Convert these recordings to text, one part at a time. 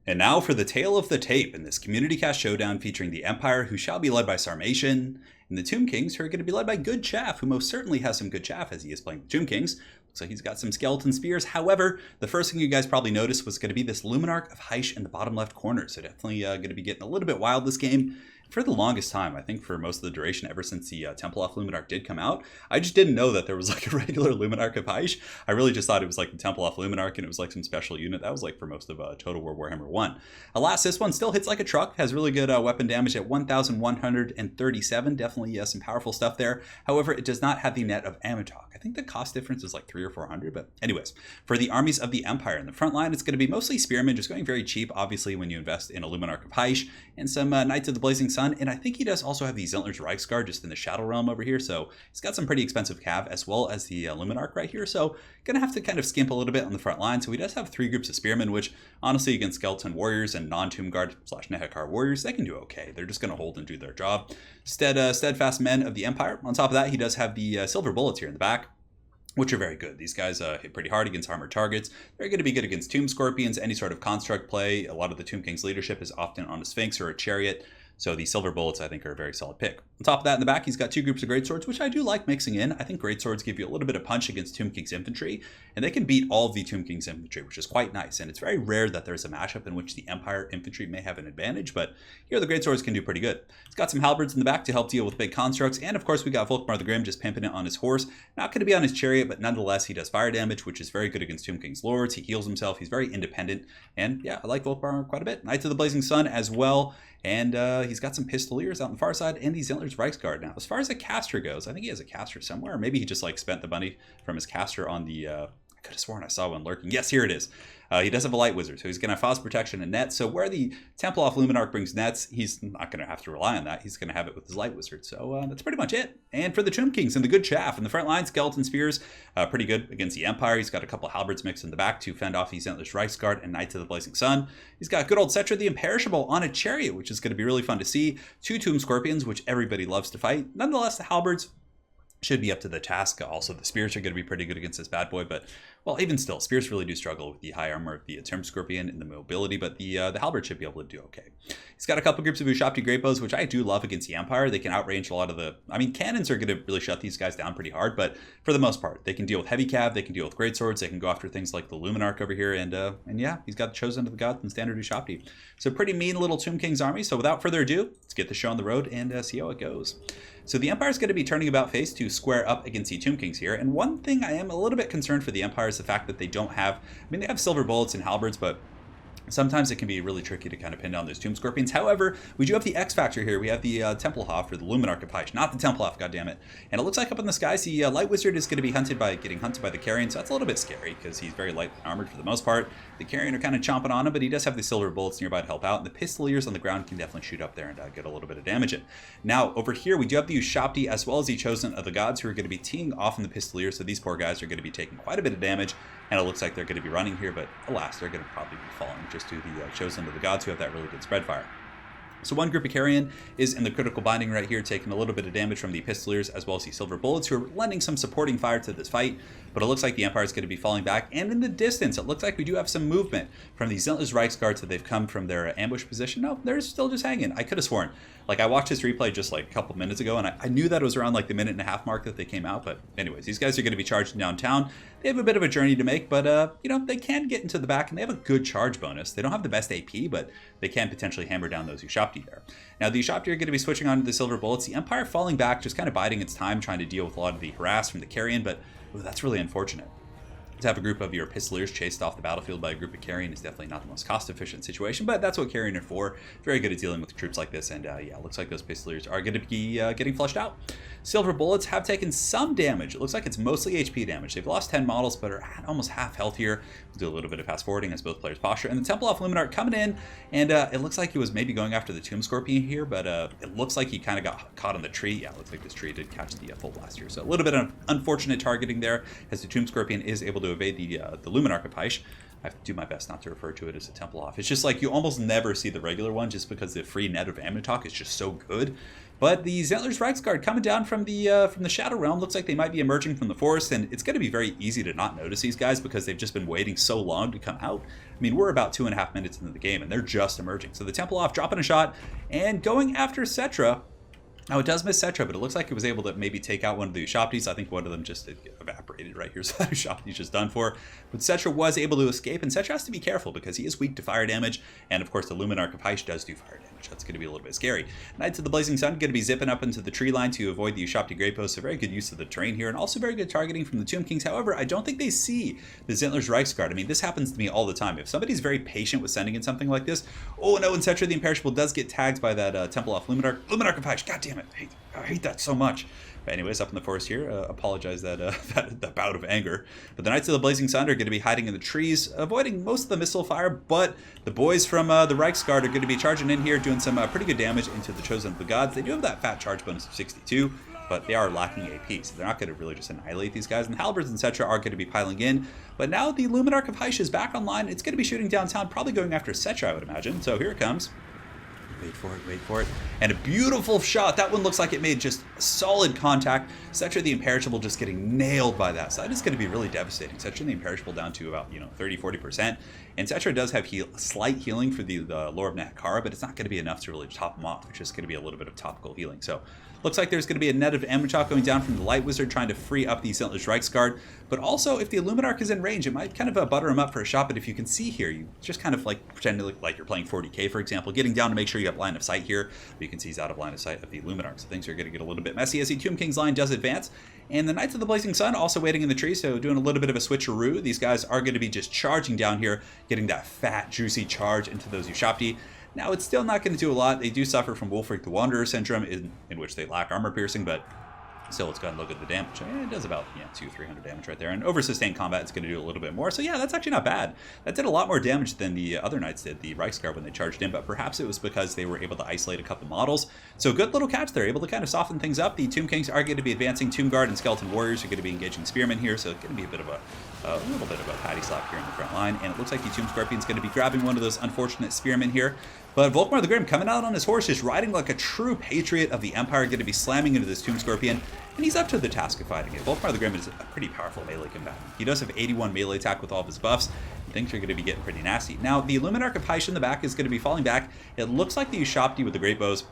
And now for the tale of the tape in this community cast showdown featuring the Empire, who shall be led by Sarmatian, and the Tomb Kings, who are going to be led by Good Chaff, who most certainly has some good chaff as he is playing the Tomb Kings. Looks like he's got some skeleton spears. However, the first thing you guys probably noticed was going to be this LUMINARK of Heish in the bottom left corner. So definitely going to be getting a little bit wild this game. For the longest time, I think for most of the duration, ever since the Templehof LUMINARK did come out, I just didn't know that there was like a regular LUMINARK of Heish. I really just thought it was like the Templehof LUMINARK and it was like some special unit. That was like for most of Total War Warhammer 1. Alas, this one still hits like a truck, has really good weapon damage at 1,137. Definitely some powerful stuff there. However, it does not have the net of Amitok. I think the cost difference is like 300 or 400. But anyways, for the Armies of the Empire in the front line, it's going to be mostly Spearmen, just going very cheap, obviously, when you invest in a LUMINARK of Heish and some Knights of the Blazing Sun. And I think he does also have the Zentner's Reichsguard just in the Shadow Realm over here. So he's got some pretty expensive cav as well as the LUMINARK right here. So going to have to kind of skimp a little bit on the front line. So he does have 3 groups of Spearmen, which honestly against Skeleton Warriors and non-Tomb Guard / Nehekar Warriors, they can do okay. They're just going to hold and do their job. Steadfast Men of the Empire. On top of that, he does have the Silver Bullets here in the back, which are very good. These guys hit pretty hard against armored targets. They're going to be good against Tomb Scorpions, any sort of construct play. A lot of the Tomb King's leadership is often on a Sphinx or a Chariot. So the Silver Bullets, I think, are a very solid pick. On top of that, in the back, he's got 2 groups of Greatswords, which I do like mixing in. I think Greatswords give you a little bit of punch against Tomb King's infantry, and they can beat all of the Tomb King's infantry, which is quite nice. And it's very rare that there's a matchup in which the Empire infantry may have an advantage, but here the Greatswords can do pretty good. It's got some halberds in the back to help deal with big constructs, and of course we got Volkmar the Grim just pimping it on his horse. Not going to be on his chariot, but nonetheless he does fire damage, which is very good against Tomb King's lords. He heals himself. He's very independent, and yeah, I like Volkmar quite a bit. Knights of the Blazing Sun as well. And he's got some Pistoliers out on the far side and the Zentner's Reichsguard. Now, as far as a caster goes, I think he has a caster somewhere. Or maybe he just like spent the money from his caster on the... I could have sworn I saw one lurking. Yes, here it is. He does have a Light Wizard, so he's going to have Frost Protection and Nets. So where the Templehof LUMINARK brings Nets, he's not going to have to rely on that. He's going to have it with his Light Wizard. So that's pretty much it. And for the Tomb Kings and the Good Chaff in the front line, Skeleton Spears, pretty good against the Empire. He's got a couple of halberds mixed in the back to fend off the Zentner's Reichsguard and Knights of the Blazing Sun. He's got good old Cetra the Imperishable on a Chariot, which is going to be really fun to see. 2 Tomb Scorpions, which everybody loves to fight. Nonetheless, the halberds should be up to the task. Also, the spears are going to be pretty good against this bad boy, but, well, even still, spears really do struggle with the high armor of the Tomb Scorpion and the mobility, but the halberd should be able to do okay. He's got a couple groups of Ushabti Great Bows, which I do love against the Empire. They can outrange a lot of the... I mean, cannons are going to really shut these guys down pretty hard, but for the most part, they can deal with heavy cav, they can deal with greatswords, they can go after things like the LUMINARK over here, and yeah, he's got Chosen of the Gods and Standard Ushabti. So pretty mean little Tomb King's army, so without further ado, let's get the show on the road and see how it goes. So the Empire is going to be turning about face to square up against the Tomb Kings here. And one thing I am a little bit concerned for the Empire is the fact that they don't have... I mean, they have Silver Bullets and halberds, but sometimes it can be really tricky to kind of pin down those Tomb Scorpions. However, we do have the X Factor here. We have the Templehof, or the LUMINARK of Heish, not the Templehof, goddammit. And it looks like up in the skies, the Light Wizard is going to be getting hunted by the Carrion, so that's a little bit scary because he's very light armored for the most part. The Carrion are kind of chomping on him, but he does have the Silver Bullets nearby to help out, and the Pistoliers on the ground can definitely shoot up there and get a little bit of damage in. Now, over here, we do have the Ushabti as well as the Chosen of the Gods who are going to be teeing off in the Pistoliers, so these poor guys are going to be taking quite a bit of damage, and it looks like they're going to be running here, but alas, they're going to probably be falling just to the Chosen of the Gods who have that really good spread fire. So one group of Carrion is in the critical binding right here, taking a little bit of damage from the Pistoliers as well as the Silver Bullets, who are lending some supporting fire to this fight. But it looks like the Empire is going to be falling back. And in the distance, it looks like we do have some movement from the Zentner's Reichsguards that they've come from their ambush position. No, they're still just hanging. I could have sworn. Like, I watched this replay just like a couple minutes ago, and I knew that it was around like the 1.5-minute mark that they came out. But anyways, these guys are going to be charging downtown. They have a bit of a journey to make, but, you know, they can get into the back, and they have a good charge bonus. They don't have the best AP, but they can potentially hammer down those Ushabti there. Now, the Ushabti are going to be switching on to the Silver Bullets. The Empire falling back, just kind of biding its time, trying to deal with a lot of the harass from the Carrion, but ooh, that's really unfortunate. To have a group of your Pistoliers chased off the battlefield by a group of Carrion is definitely not the most cost-efficient situation, but that's what Carrion are for. Very good at dealing with troops like this, and yeah, looks like those Pistoliers are going to be getting flushed out. Silver Bullets have taken some damage. It looks like it's mostly HP damage. They've lost 10 models, but are at almost half health here. We'll do a little bit of fast forwarding as both players posture. And the Templehof LUMINARK coming in, and it looks like he was maybe going after the Tomb Scorpion here, but it looks like he kind of got caught on the tree. Yeah, it looks like this tree did catch the full blast here. So a little bit of unfortunate targeting there, as the Tomb Scorpion is able to evade the LUMINARK of Heish. I have to do my best not to refer to it as a Templehof. It's just like you almost never see the regular one just because the free net of Amitok is just so good. But the Zentler's Reichsguard coming down from the Shadow Realm looks like they might be emerging from the forest, and it's going to be very easy to not notice these guys because they've just been waiting so long to come out. I mean, we're about 2.5 minutes into the game, and they're just emerging. So the Temple off, dropping a shot, and going after Cetra. Now, it does miss Cetra, but it looks like it was able to maybe take out one of the Ushaptis. I think one of them just evaporated right here, so that Ushapti's just done for. But Cetra was able to escape, and Cetra has to be careful because he is weak to fire damage, and of course the Luminark of Heish does do fire damage. That's going to be a little bit scary. Knights of the Blazing Sun going to be zipping up into the tree line to avoid the Ushapti Great Post, so very good use of the terrain here, and also very good targeting from the Tomb Kings. However, I don't think they see the Zentler's Reichsguard. I mean, this happens to me all the time. If somebody's very patient with sending in something like this, oh no, and Cetra the Imperishable does get tagged by that Temple off Luminark. Luminark of Heish, god damn it, I hate that so much. But anyways, up in the forest here, apologize that that bout of anger. But the Knights of the Blazing Sun are going to be hiding in the trees, avoiding most of the missile fire, but the boys from the Reichsguard are going to be charging in here, doing some pretty good damage into the Chosen of the Gods. They do have that fat charge bonus of 62, but they are lacking AP, so they're not going to really just annihilate these guys. And the Halberds and Cetra are going to be piling in. But now the Luminark of Heish is back online. It's going to be shooting downtown, probably going after Cetra, I would imagine. So here it comes. Wait for it. And a beautiful shot. That one looks like it made just solid contact. Cetra the Imperishable just getting nailed by that. So that is going to be really devastating. Cetra the Imperishable down to about, 30-40%. And Cetra does have slight healing for the Lore of Nahakara, but it's not going to be enough to really top him off. It's just going to be a little bit of topical healing. So looks like there's going to be a net of damage going down from the Light Wizard trying to free up the Zentler's Reichsguard. But also, if the Illuminark is in range, it might kind of butter him up for a shot. But if you can see here, you just kind of like pretend to look like you're playing 40k, for example, getting down to make sure you have line of sight here. But you can see he's out of line of sight of the Illuminark. So things are going to get a little bit messy as the Tomb King's line does advance. And the Knights of the Blazing Sun also waiting in the tree, so doing a little bit of a switcheroo. These guys are going to be just charging down here, getting that fat, juicy charge into those Ushapti. Now, it's still not going to do a lot. They do suffer from Wulfric the Wanderer syndrome, in which they lack armor piercing, but still, let's go ahead and look at the damage. I mean, it does about 200-300 damage right there. And over sustained combat, it's going to do a little bit more. So yeah, that's actually not bad. That did a lot more damage than the other knights did, the Reichsguard, when they charged in. But perhaps it was because they were able to isolate a couple models. So good little catch there, able to kind of soften things up. The Tomb Kings are going to be advancing. Tomb Guard and Skeleton Warriors are going to be engaging Spearmen here. So it's going to be a little bit of a patty slap here in the front line. And it looks like the Tomb Scorpion's going to be grabbing one of those unfortunate Spearmen here. But Volkmar the Grim coming out on his horse, just riding like a true patriot of the Empire, going to be slamming into this Tomb Scorpion. And he's up to the task of fighting it. Volkmar the Grim is a pretty powerful melee combatant. He does have 81 melee attack with all of his buffs. Things are going to be getting pretty nasty. Now, the Luminark of Heish in the back is going to be falling back. It looks like the Ushapti with the Great Bows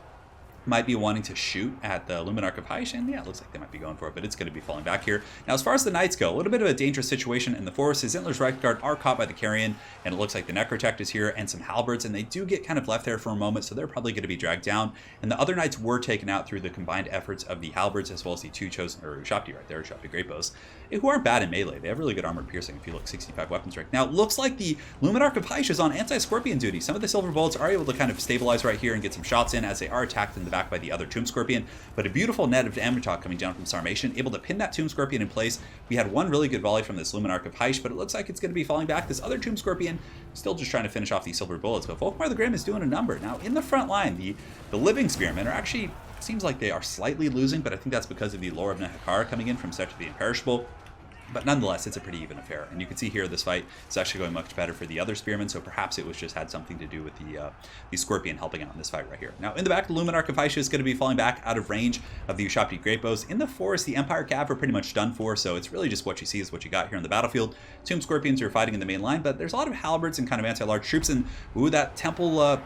might be wanting to shoot at the Luminark of Heish, and yeah, it looks like they might be going for it, but it's going to be falling back here. Now, as far as the Knights go, a little bit of a dangerous situation in the forest. The Zentler's Reichsguard are caught by the Carrion, and it looks like the Necrotect is here, and some Halberds, and they do get kind of left there for a moment, so they're probably going to be dragged down. And the other Knights were taken out through the combined efforts of the Halberds, as well as the two chosen, or Ushapti right there, Ushapti Great Bows, who aren't bad in melee. They have really good armor piercing if you look 65 weapon strength. Now, it looks like the Luminark of Heish is on anti-Scorpion duty. Some of the Silver Bullets are able to kind of stabilize right here and get some shots in as they are attacked in the back by the other Tomb Scorpion, but a beautiful net of damage coming down from Sarmation, able to pin that Tomb Scorpion in place. We had one really good volley from this Luminark of Heish, but it looks like it's going to be falling back. This other Tomb Scorpion still just trying to finish off these Silver Bullets, but Volkmar the Grim is doing a number. Now, in the front line, the Living Spearmen are actually, seems like they are slightly losing, but I think that's because of the Lore of Nahakara coming in from Cetra the Imperishable. But nonetheless, it's a pretty even affair. And you can see here this fight is actually going much better for the other Spearmen, so perhaps it was just had something to do with the Scorpion helping out in this fight right here. Now, in the back, the Luminark of Heish is going to be falling back out of range of the Ushapti Great Bows. In the forest, the Empire Cav are pretty much done for, so it's really just what you see is what you got here on the battlefield. Tomb Scorpions are fighting in the main line, but there's a lot of Halberds and kind of anti-large troops, and ooh, that Temple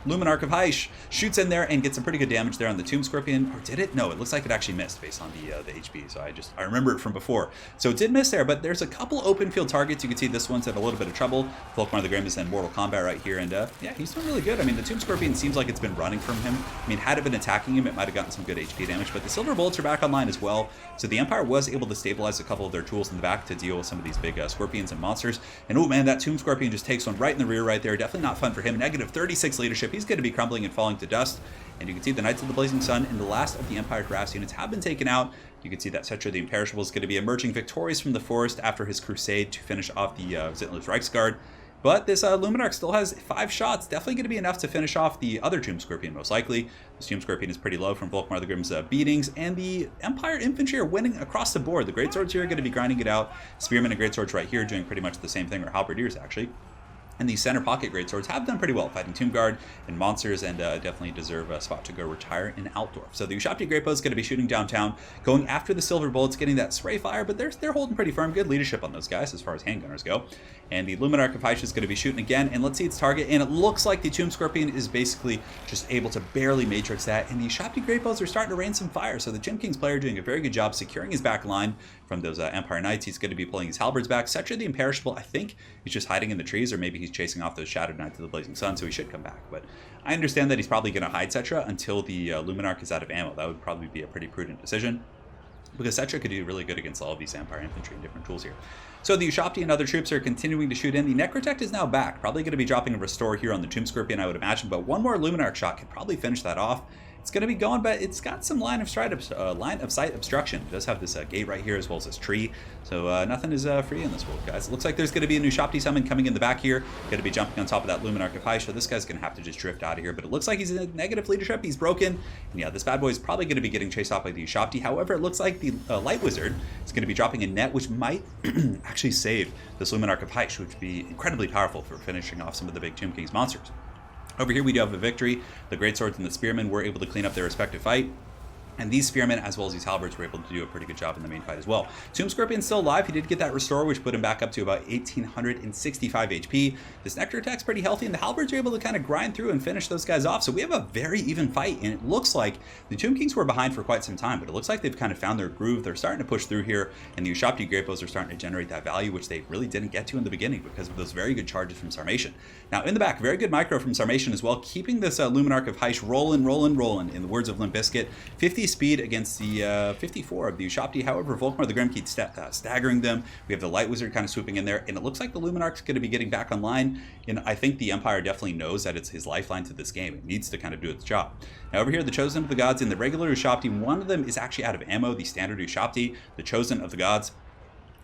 Luminark of Heish shoots in there and gets some pretty good damage there on the Tomb Scorpion. Or did it? No, it looks like it actually missed based on the HP. So I remember it from before. So it did miss there, but there's a couple open field targets. You can see this one's had a little bit of trouble. Volkmar the Grim is in Mortal Kombat right here, and yeah, he's doing really good. I mean, the Tomb Scorpion seems like it's been running from him. I mean, had it been attacking him, it might have gotten some good HP damage, but the Silver Bullets are back online as well. So the Empire was able to stabilize a couple of their tools in the back to deal with some of these big Scorpions and monsters. And oh man, that Tomb Scorpion just takes one right in the rear right there. Definitely not fun for him. Negative 36 leadership. He's going to be crumbling and falling to dust. And you can see the Knights of the Blazing Sun and the last of the Empire harass units have been taken out. You can see that Cetra the Imperishable is going to be emerging victorious from the forest after his crusade to finish off the Zentler's Reichsguard. But this Luminark still has 5 shots, definitely going to be enough to finish off the other Tomb Scorpion, most likely. This Tomb Scorpion is pretty low from Volkmar the Grim's beatings, and the Empire Infantry are winning across the board. The Greatswords here are going to be grinding it out. Spearmen and Greatswords right here doing pretty much the same thing, or Halberdiers actually. And these center pocket greatswords have done pretty well fighting Tomb Guard and monsters, and definitely deserve a spot to go retire in Altdorf. So the Ushabti Greatbow is going to be shooting downtown, going after the silver bullets, getting that spray fire, but they're holding pretty firm. Good leadership on those guys as far as handgunners go. And the LUMINARK of Hysh is going to be shooting again, and let's see its target, and it looks like the Tomb Scorpion is basically just able to barely matrix that, and the Ushabti Greatbows are starting to rain some fire. So the Tomb King's player doing a very good job securing his back line from those Empire Knights. He's going to be pulling his halberds back. Settra the Imperishable, I think he's just hiding in the trees, or maybe he's chasing off those Shattered Knights of the Blazing Sun, so he should come back. But I understand that he's probably going to hide Settra until the LUMINARK is out of ammo. That would probably be a pretty prudent decision, because Settra could do really good against all of these Empire infantry and different tools here. So the Ushabti and other troops are continuing to shoot in. The Necrotect is now back. Probably going to be dropping a restore here on the Tomb Scorpion, I would imagine, but one more LUMINARK shot could probably finish that off. It's going to be going, but it's got some line of sight obstruction. It does have this gate right here as well as this tree. So nothing is free in this world, guys. It looks like there's going to be a new Ushabti summon coming in the back here. Going to be jumping on top of that LUMINARK of Hysh. So this guy's going to have to just drift out of here. But it looks like he's in negative leadership. He's broken. And yeah, this bad boy is probably going to be getting chased off by the Ushabti. However, it looks like the Light Wizard is going to be dropping a net, which might actually save this LUMINARK of Hysh, which would be incredibly powerful for finishing off some of the big Tomb King's monsters. Over here we do have a victory. The Greatswords and the Spearmen were able to clean up their respective fight. And these Spearmen, as well as these Halberds, were able to do a pretty good job in the main fight as well. Tomb Scorpion's still alive. He did get that restore, which put him back up to about 1,865 HP. This Nectar attack's pretty healthy, and the Halberds are able to kind of grind through and finish those guys off. So we have a very even fight, and it looks like the Tomb Kings were behind for quite some time, but it looks like they've kind of found their groove. They're starting to push through here, and the Ushabti Greatbows are starting to generate that value, which they really didn't get to in the beginning because of those very good charges from Sarmatian. Now, in the back, very good micro from Sarmatian as well, keeping this LUMINARK of Hysh rolling, in the words of Limp Bizkit. 50 speed against the 54 of the Ushabti. However, Volkmar the Grim keeps staggering them. We have the Light Wizard kind of swooping in there, and it looks like the LUMINARK's going to be getting back online, and I think the Empire definitely knows that it's his lifeline to this game. It needs to kind of do its job. Now over here, the Chosen of the Gods and the regular Ushabti, one of them is actually out of ammo, the standard Ushabti, the Chosen of the Gods.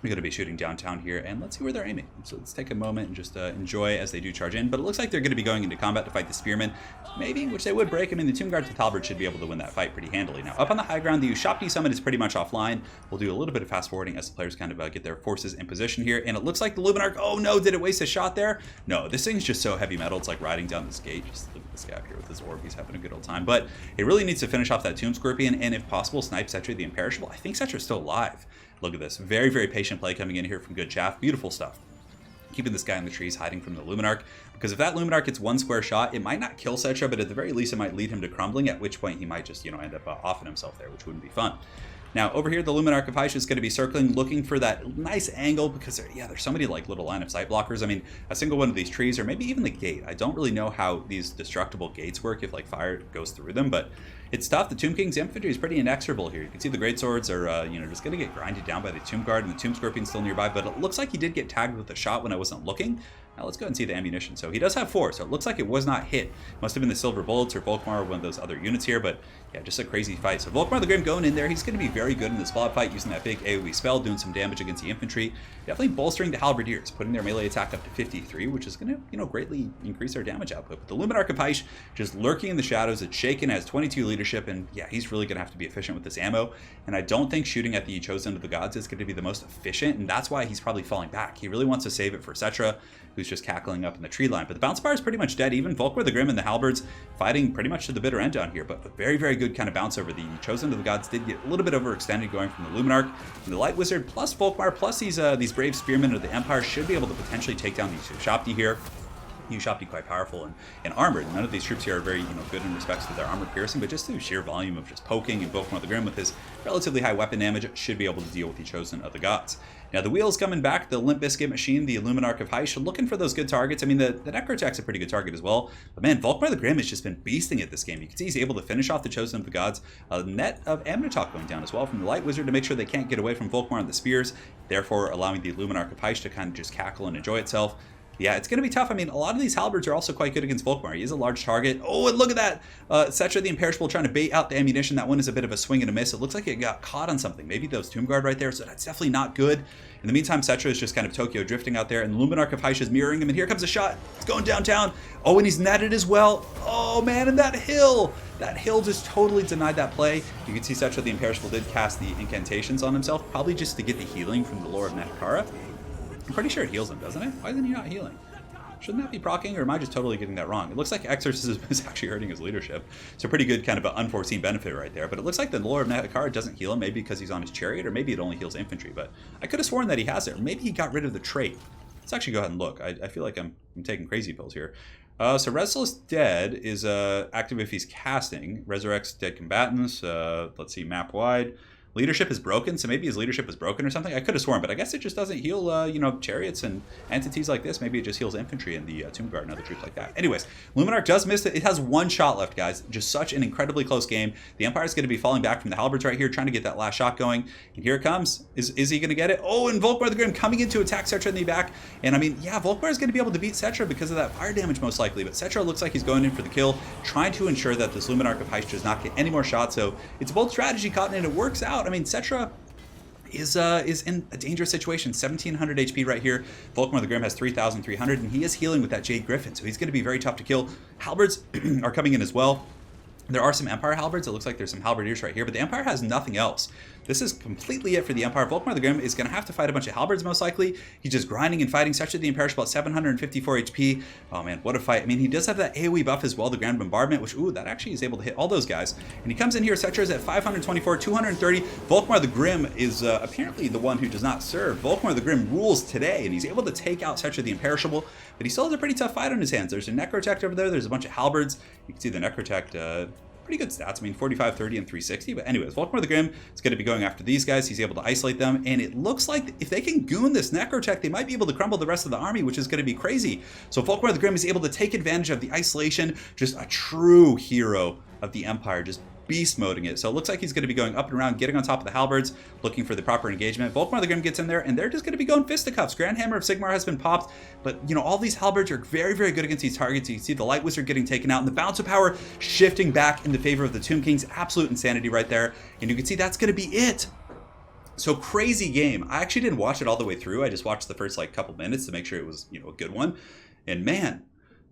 We're going to be shooting downtown here, and let's see where they're aiming. So let's take a moment and just enjoy as they do charge in. But it looks like they're going to be going into combat to fight the Spearmen, maybe, which they would break. I mean, the Tomb Guards with Halberd should be able to win that fight pretty handily. Now, up on the high ground, the Ushabti summon is pretty much offline. We'll do a little bit of fast forwarding as the players kind of get their forces in position here. And it looks like the LUMINARK, oh no, did it waste a shot there? No, this thing's just so heavy metal. It's like riding down this gate. Just look at this guy up here with his orb. He's having a good old time. But it really needs to finish off that Tomb Scorpion, and if possible, snipe Settra the Imperishable. I think Settra's still alive. Look at this. Very, very patient play coming in here from Good Chaff. Beautiful stuff. Keeping this guy in the trees, hiding from the LUMINARK. Because if that LUMINARK gets one square shot, it might not kill Settra, but at the very least, it might lead him to crumbling, at which point he might just, end up offing himself there, which wouldn't be fun. Now, over here, the LUMINARK of Hysh is going to be circling, looking for that nice angle, because there's so many like little line of sight blockers. I mean, a single one of these trees, or maybe even the gate. I don't really know how these destructible gates work if like fire goes through them, but it's tough. The Tomb King's infantry is pretty inexorable here. You can see the Greatswords are, just going to get grinded down by the Tomb Guard, and the Tomb Scorpion's still nearby, but it looks like he did get tagged with a shot when I wasn't looking. Now let's go and see the ammunition. So he does have 4, so it looks like it was not hit. Must have been the Silver Bullets or Volkmar or one of those other units here, but yeah, just a crazy fight. So Volkmar the Grim going in there. He's going to be very good in this blob fight, using that big AoE spell, doing some damage against the infantry. Definitely bolstering the Halberdiers, putting their melee attack up to 53, which is going to, greatly increase their damage output. But the LUMINARK of Hysh just lurking in the shadows. It's shaken, has 22 leadership, and yeah, he's really going to have to be efficient with this ammo. And I don't think shooting at the Chosen of the Gods is going to be the most efficient, and that's why he's probably falling back. He really wants to save it for Settra, who's just cackling up in the tree line. But the bounce bar is pretty much dead. Even Volkmar the Grim and the Halberds fighting pretty much to the bitter end down here. But a very, very good kind of bounce over. The Chosen of the Gods did get a little bit overextended going from the LUMINARK. And the Light Wizard plus Volkmar plus these brave Spearmen of the Empire should be able to potentially take down these Ushabti here. Ushabti quite powerful and armored. None of these troops here are very good in respects to their armor piercing, but just through sheer volume of just poking, and Volkmar the Grim with his relatively high weapon damage should be able to deal with the Chosen of the Gods. Now the wheel's coming back, the Limp Bizkit machine, the LUMINARK of Hysh, looking for those good targets. I mean, the Necrotech's a pretty good target as well, but man, Volkmar the Grim has just been beasting at this game. You can see he's able to finish off the Chosen of the Gods. A net of Amnitok going down as well from the Light Wizard to make sure they can't get away from Volkmar and the spears, therefore allowing the LUMINARK of Hysh to kind of just cackle and enjoy itself. Yeah, it's going to be tough. I mean, a lot of these Halberds are also quite good against Volkmar. He is a large target. Oh, and look at that. Settra the Imperishable trying to bait out the ammunition. That one is a bit of a swing and a miss. It looks like it got caught on something. Maybe those Tomb Guard right there, so that's definitely not good. In the meantime, Settra is just kind of Tokyo drifting out there, and LUMINARK of Hysh is mirroring him, and here comes a shot. It's going downtown. Oh, and he's netted as well. Oh, man, and that hill just totally denied that play. You can see Settra the Imperishable did cast the incantations on himself, probably just to get the healing from the lore of Netkara. I'm pretty sure it heals him, doesn't it? Why isn't he not healing? Shouldn't that be proccing, or am I just totally getting that wrong? It looks like Exorcism is actually hurting his leadership. It's a pretty good kind of an unforeseen benefit right there. But it looks like the Lord of Nekar doesn't heal him, maybe because he's on his chariot, or maybe it only heals infantry. But I could have sworn that he has it, or maybe he got rid of the trait. Let's actually go ahead and look. I feel like I'm taking crazy pills here. So Restless Dead is active if he's casting. Resurrects dead combatants. Let's see, map wide. Leadership is broken, so maybe his leadership is broken or something. I could have sworn, but I guess it just doesn't heal, you know, chariots and entities like this. Maybe it just heals infantry and the Tomb Guard and other troops like that. Anyways, LUMINARK does miss it. It has one shot left, guys. Just such an incredibly close game. The Empire is going to be falling back from the halberds right here, trying to get that last shot going. And here it comes. Is he going to get it? Oh, and Volkmar the Grim coming in to attack Settra in the back. And I mean, yeah, Volkmar is going to be able to beat Settra because of that fire damage most likely. But Settra looks like he's going in for the kill, trying to ensure that this LUMINARK of Heist does not get any more shots. So it's a bold strategy, Cotton, and it works out. I mean, Settra is in a dangerous situation. 1700 HP right here. Volkmar the Grim has 3300, and he is healing with that Jade Griffin, so he's going to be very tough to kill. Halberds are coming in as well. There are some Empire halberds. It looks like there's some halberdiers right here, but the Empire has nothing else. This is completely it for the Empire. Volkmar the Grim is going to have to fight a bunch of halberds most likely. He's just grinding and fighting. Settra the Imperishable at 754 HP. Oh man, what a fight. I mean, he does have that AoE buff as well, the Grand Bombardment, which, ooh, that actually is able to hit all those guys. And he comes in here, Settra is at 524, 230. Volkmar the Grim is apparently the one who does not serve. Volkmar the Grim rules today, and he's able to take out Settra the Imperishable, but he still has a pretty tough fight on his hands. There's a Necrotect over there. There's a bunch of halberds. You can see the Necrotect, pretty good stats. I mean, 45, 30, and 360. But anyways, Volkmar the Grim is going to be going after these guys. He's able to isolate them. And it looks like if they can goon this Necrotech, they might be able to crumble the rest of the army, which is going to be crazy. So Volkmar the Grim is able to take advantage of the isolation. Just a true hero of the Empire. Just beast moding it. So it looks like he's going to be going up and around, getting on top of the halberds, looking for the proper engagement. Volkmar the Grim gets in there, and they're just going to be going fisticuffs. Grand Hammer of Sigmar has been popped, but you know, all these halberds are very, very good against these targets. You can see the Light Wizard getting taken out, and the balance of power shifting back in the favor of the Tomb Kings. Absolute insanity right there. And you can see that's going to be it. So crazy game. I actually didn't watch it all the way through. I just watched the first like couple minutes to make sure it was, you know, a good one. And man,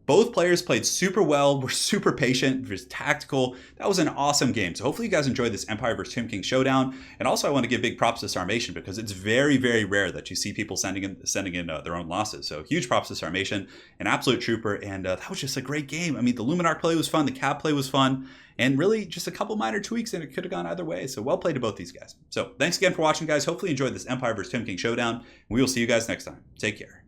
both players played super well, were super patient, just tactical. That was an awesome game. So hopefully you guys enjoyed this Empire vs. Tomb King showdown. And also I want to give big props to Sarmation because it's very, very rare that you see people sending in their own losses. So huge props to Sarmation, an absolute trooper. And that was just a great game. I mean, the LUMINARK play was fun. The Cav play was fun. And really just a couple minor tweaks and it could have gone either way. So well played to both these guys. So thanks again for watching, guys. Hopefully you enjoyed this Empire vs. Tomb King showdown. We will see you guys next time. Take care.